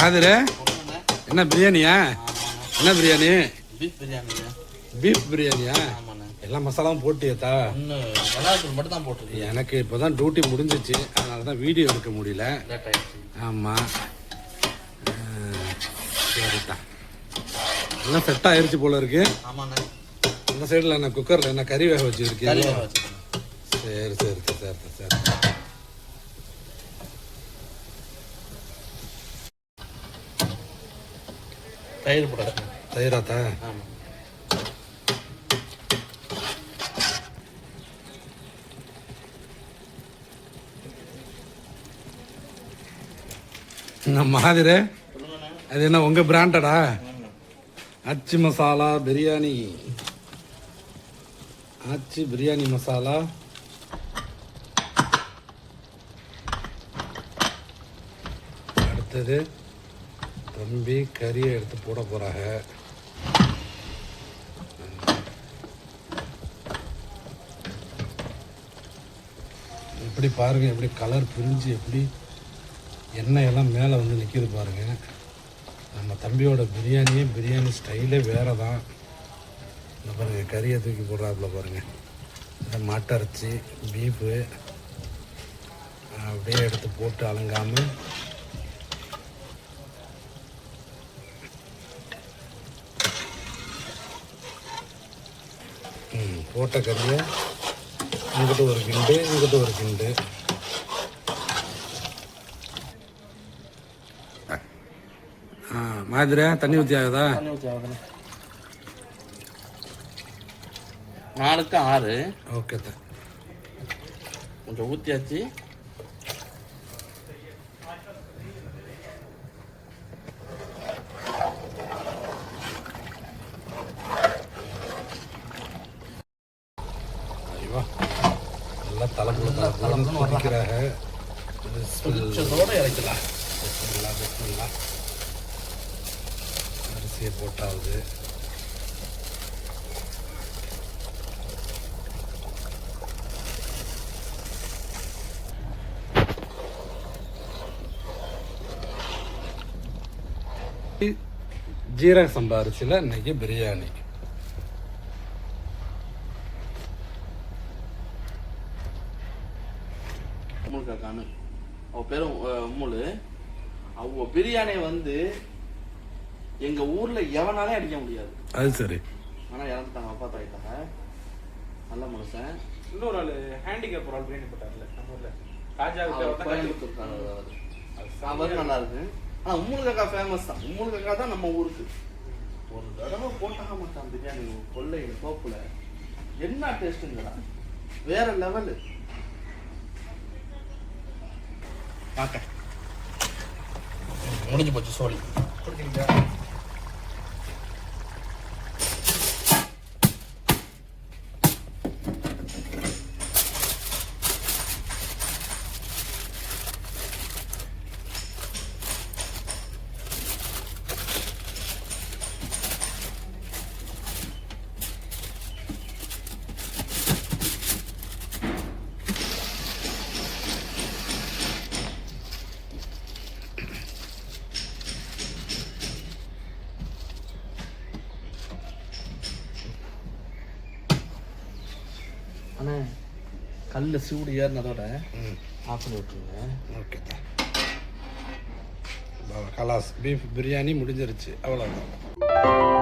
மகாதிர என்ன பிரியாணியா? என்ன பிரியாணி? பீஃப் பிரியாணி. பீஃப் பிரியாணியா? எல்லா மசாலாவும் போட்டியத்தா? மட்டும் தான் போட்டு. எனக்கு இப்போதான் டியூட்டி முடிஞ்சிச்சு, அதனால தான் வீடியோ எடுக்க முடியல. ஆமாம், சரித்தா. எல்லாம் செட் ஆயிடுச்சு போல இருக்கு. ஆமாண்ணே. இந்த சைடில் என்ன குக்கரில் என்ன கறி வேக வச்சுருக்கீங்க? சரி சரி சரி சரி. தயிர் போட. தயிராத்தா? ஆமாம். மகாதிரே, அது என்ன உங்கள் பிராண்டடா? ஆச்சி மசாலா பிரியாணி. ஆச்சி பிரியாணி மசாலா. அடுத்தது தம்பி கறியை எடுத்து போட போகிறாங்க. எப்படி பாருங்க, எப்படி கலர் பிரிஞ்சு எப்படி எண்ணெய் எல்லாம் மேலே வந்து நிற்கிது பாருங்க. நம்ம தம்பியோட பிரியாணி ஸ்டைலே வேறு தான். இந்த பாருங்கள், கறியை தூக்கி போடுறாப்புல பாருங்கள். இந்த மாட்டிறைச்சி பீஃபு அப்படியே எடுத்து போட்டு அலங்காமல் போட்ட கறியை இங்கிட்ட ஒரு கிண்டு, இங்கிட்ட ஒரு கிண்டு. மாதிரி தண்ணி ஊற்றி ஆகுதா? தண்ணி ஊற்றி ஆகுதுண்ணே. 4க்கு 6. ஓகே தான், கொஞ்சம் ஊற்றியாச்சு. ஐயோ நல்லா தலைமுறை வதக்கிறாங்க. இறக்கலாம். அரிசியை போட்டாவது. ஜீரக சம்பா அரிசியில் இன்னைக்கு பிரியாணி. உம்முல்காக்கானு அவ பேரும் உம்முலு. அவ பிரியாணி வந்து எங்க ஊர்ல எவனாலே அடிக்க முடியாது. அது சரி. ஆனா இறந்துட்டாங்க, அப்பா தாயிட்டாங்க. நல்ல மனுஷன். இன்னொரு ஆள் ஹேண்டிகேப் ஒரு ஆள் பிரியாணி போட்டார்ல நம்ம ஊர்ல. அவர் நல்லா இருக்கு. ஆனா உம்முல்காக்கா ஃபேமஸ் தான். உம்முல்காக்கா தான் நம்ம ஊருக்கு. ஒரு தடவை போட்டாக மாட்டான் பிரியாணி கொள்ளையில கோப்புல. என்ன டேஸ்ட்டுங்களா, வேற லெவலு. பார்க்க முடிஞ்சு போச்சு சோழி. அண்ணே, கல்ல சூடு ஏறினதோட ஆஃப் பண்ணி விட்டுருங்க. ஓகே தான், கலாஸ் பீஃப் பிரியாணி முடிஞ்சிருச்சு. அவ்வளோதான்.